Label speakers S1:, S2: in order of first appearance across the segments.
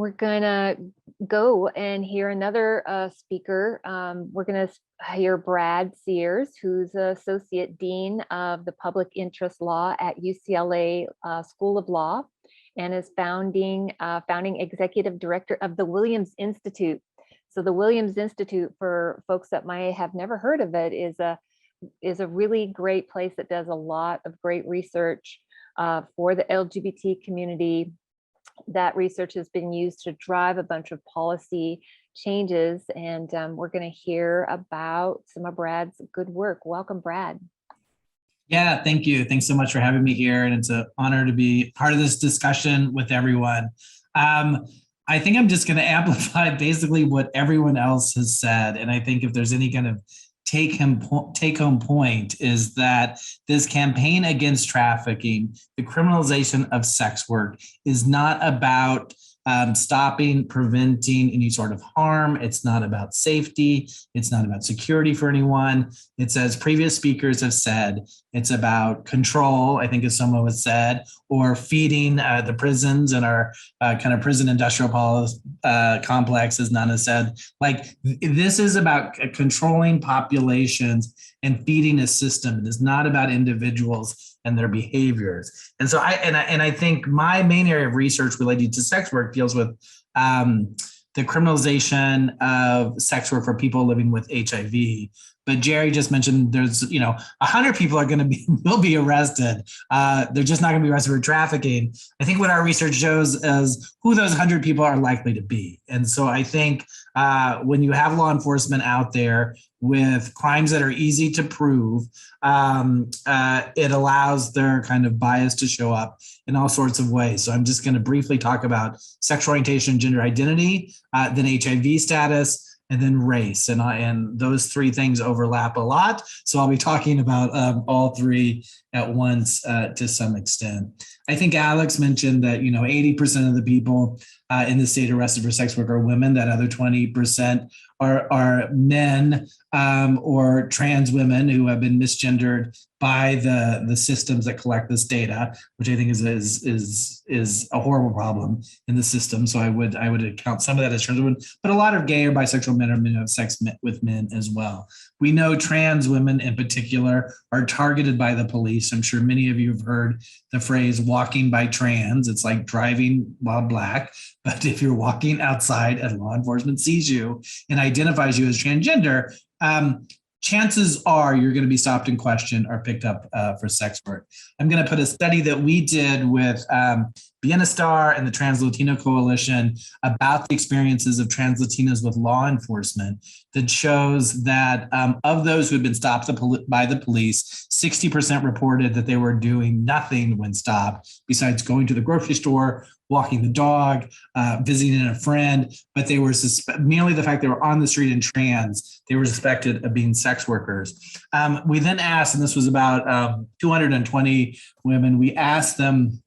S1: We're gonna go and hear another speaker. We're gonna hear Brad Sears, who's Associate Dean of the Public Interest Law at UCLA School of Law, and is founding Executive Director of the Williams Institute. So the Williams Institute, for folks that might have never heard of it, is a really great place that does a lot of great research for the LGBT community. That research has been used to drive a bunch of policy changes, and we're going to hear about some of Brad's good work. Welcome, Brad.
S2: Yeah, thank you. Thanks so much for having me here, and it's an honor to be part of this discussion with everyone. I think I'm just going to amplify basically what everyone else has said, and I think if there's any kind of take-home point is that this campaign against trafficking, the criminalization of sex work, is not about stopping, preventing any sort of harm. It's not about safety. It's not about security for anyone. It's, as previous speakers have said, it's about control, I think as someone has said, or feeding the prisons and our kind of prison industrial complex, as Nana said. Like, this is about controlling populations and feeding a system. It is not about individuals and their behaviors. And so I think my main area of research related to sex work deals with the criminalization of sex work for people living with HIV. But Jerry just mentioned there's, 100 people will be arrested. They're just not going to be arrested for trafficking. I think what our research shows is who those 100 people are likely to be. And so I think when you have law enforcement out there with crimes that are easy to prove, it allows their kind of bias to show up in all sorts of ways. So I'm just going to briefly talk about sexual orientation, gender identity, then HIV status, and then race. And those three things overlap a lot. So I'll be talking about all three at once to some extent. I think Alex mentioned that 80% of the people in the state arrested for sex work are women. That other 20% are men or trans women who have been misgendered by the systems that collect this data, which I think is a horrible problem in the system. So I would account some of that as trans women, but a lot of gay or bisexual men or men who have sex with men as well. We know trans women in particular are targeted by the police. I'm sure many of you have heard the phrase walking by trans. It's like driving while black. But if you're walking outside and law enforcement sees you and identifies you as transgender, chances are you're going to be stopped and questioned or picked up for sex work. I'm going to put a study that we did with Bienestar and the Trans Latino Coalition about the experiences of trans Latinos with law enforcement that shows that of those who had been stopped by the police, 60% reported that they were doing nothing when stopped besides going to the grocery store, walking the dog, visiting a friend, but they were merely the fact they were on the street and trans, they were suspected of being sex workers. We then asked, and this was about 220 women, we asked them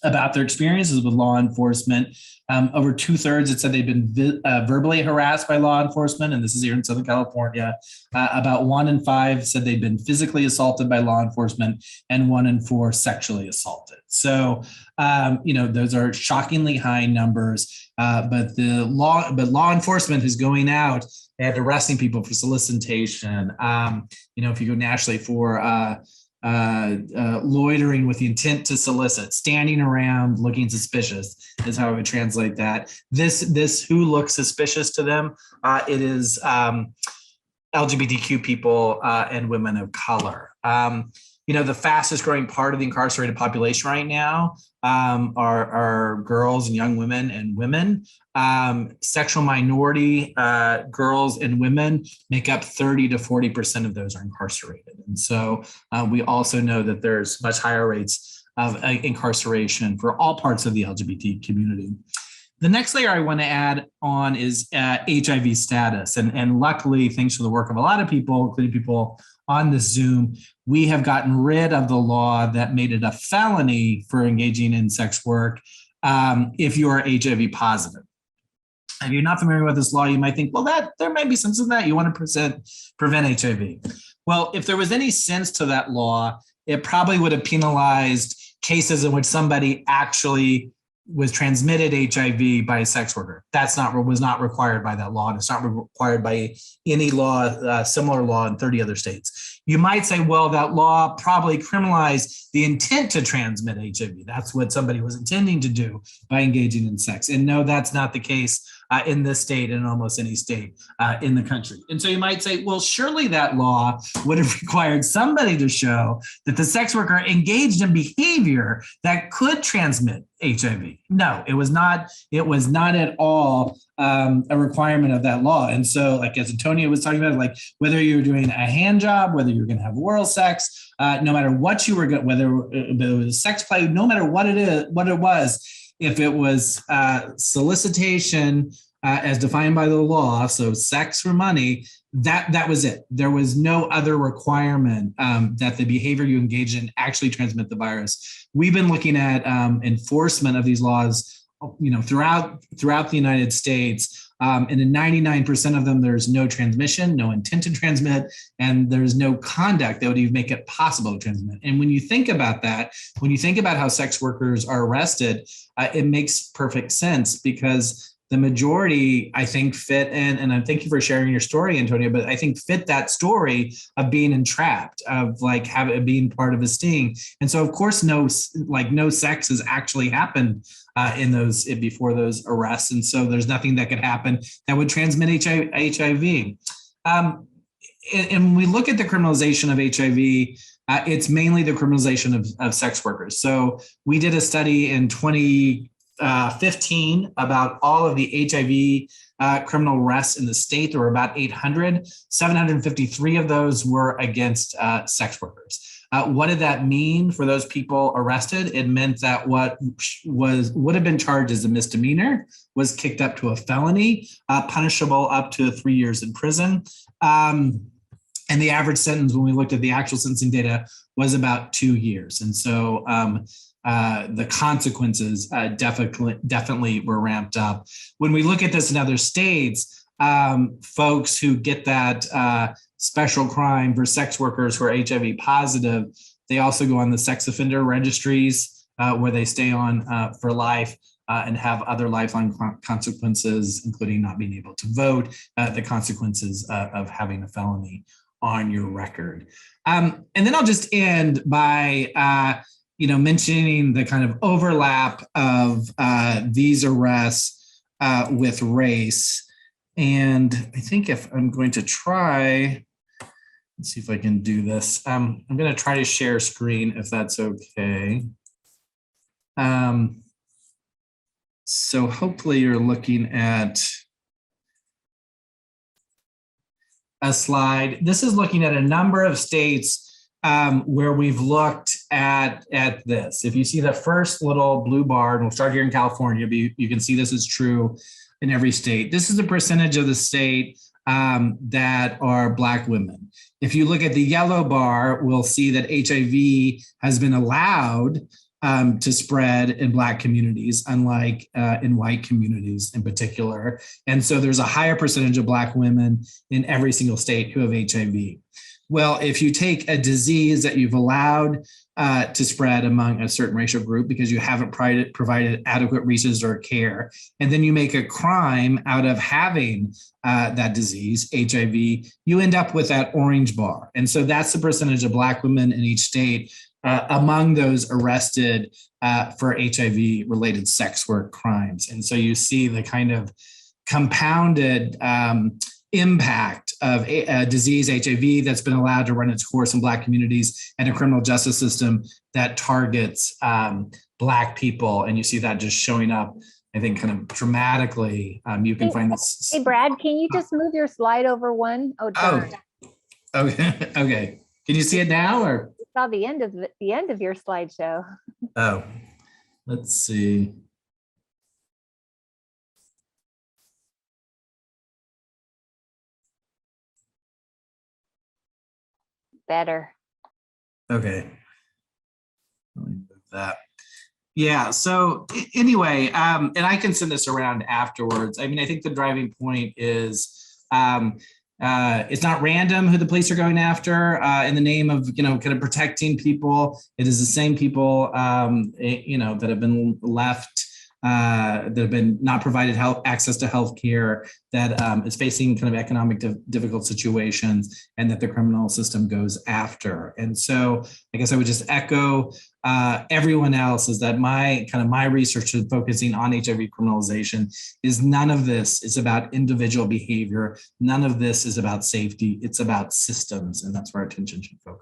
S2: about their experiences with law enforcement. Over 2/3 had said they'd been verbally harassed by law enforcement, and this is here in Southern California. About 1 in 5 said they'd been physically assaulted by law enforcement, and 1 in 4 sexually assaulted. So, those are shockingly high numbers. But law enforcement is going out and arresting people for solicitation. If you go nationally for loitering with the intent to solicit, standing around looking suspicious is how I would translate that. This who looks suspicious to them, it is LGBTQ people and women of color. The fastest growing part of the incarcerated population right now are girls and young women and women. Sexual minority girls and women make up 30 to 40% of those are incarcerated. And so we also know that there's much higher rates of incarceration for all parts of the LGBT community. The next layer I want to add on is HIV status. And luckily, thanks to the work of a lot of people, including people on this Zoom, we have gotten rid of the law that made it a felony for engaging in sex work if you are HIV positive. If you're not familiar with this law, you might think, well, there might be some sense in that. You want to prevent HIV. Well, if there was any sense to that law, it probably would have penalized cases in which somebody actually was transmitted HIV by a sex worker. Was not required by that law, and it's not required by any law, similar law in 30 other states. You might say, well, that law probably criminalized the intent to transmit HIV. That's what somebody was intending to do by engaging in sex. And no, that's not the case in this state and almost any state in the country. And so you might say, well, surely that law would have required somebody to show that the sex worker engaged in behavior that could transmit HIV. No, it was not. It was not at all a requirement of that law. And so, like as Antonio was talking about, like whether you were doing a hand job, whether you're going to have oral sex, no matter what you were going, whether it was sex play, no matter what it was, if it was solicitation as defined by the law, so sex for money, that was it. There was no other requirement that the behavior you engage in actually transmit the virus. We've been looking at enforcement of these laws, throughout the United States. And in 99% of them, there's no transmission, no intent to transmit, and there's no conduct that would even make it possible to transmit. And when you think about that, when you think about how sex workers are arrested, it makes perfect sense because the majority, I think, fit in, and I thank you for sharing your story, Antonio, but I think fit that story of being entrapped, of like being part of a sting. And so, of course, no sex has actually happened before those arrests. And so there's nothing that could happen that would transmit HIV. And when we look at the criminalization of HIV, it's mainly the criminalization of sex workers. So we did a study in 2015 about all of the HIV criminal arrests in the state. There were about 800. 753 of those were against sex workers. What did that mean for those people arrested? It meant that what would have been charged as a misdemeanor was kicked up to a felony, punishable up to 3 years in prison. And the average sentence, when we looked at the actual sentencing data, was about 2 years. And so the consequences definitely were ramped up. When we look at this in other states, folks who get that special crime for sex workers who are HIV positive, they also go on the sex offender registries where they stay on for life and have other lifelong consequences, including not being able to vote, the consequences of having a felony on your record. And then I'll just end by mentioning the kind of overlap of these arrests with race. And I think if I'm going to try, let's see if I can do this. I'm going to try to share screen if that's okay. So hopefully you're looking at a slide. This is looking at a number of states where we've looked at this. If you see the first little blue bar, and we'll start here in California, but you can see this is true in every state. This is the percentage of the state that are Black women. If you look at the yellow bar, we'll see that HIV has been allowed to spread in Black communities, unlike in white communities in particular. And so there's a higher percentage of Black women in every single state who have HIV. Well, if you take a disease that you've allowed to spread among a certain racial group because you haven't provided adequate resources or care, and then you make a crime out of having that disease, HIV, you end up with that orange bar. And so that's the percentage of Black women in each state among those arrested for HIV-related sex work crimes. And so you see the kind of compounded impact of a disease, HIV, that's been allowed to run its course in Black communities, and a criminal justice system that targets Black people. And you see that just showing up, I think, kind of dramatically. You can find this.
S1: Hey, Brad, can you just move your slide over one? Oh, darn.
S2: Okay. Okay. Can you see it now, or?
S1: I saw the end of your slideshow.
S2: Oh, let's see.
S1: Better.
S2: Okay. Let me move that. Yeah. So anyway, and I can send this around afterwards. I mean, I think the driving point is it's not random who the police are going after in the name of, kind of protecting people. It is the same people, that have been left that have been not provided health access to health care, that is facing kind of economic difficult situations, and that the criminal system goes after. And so I guess I would just echo everyone else, is that my research is focusing on HIV criminalization is none of this is about individual behavior. None of this is about safety. It's about systems, and that's where our attention should focus.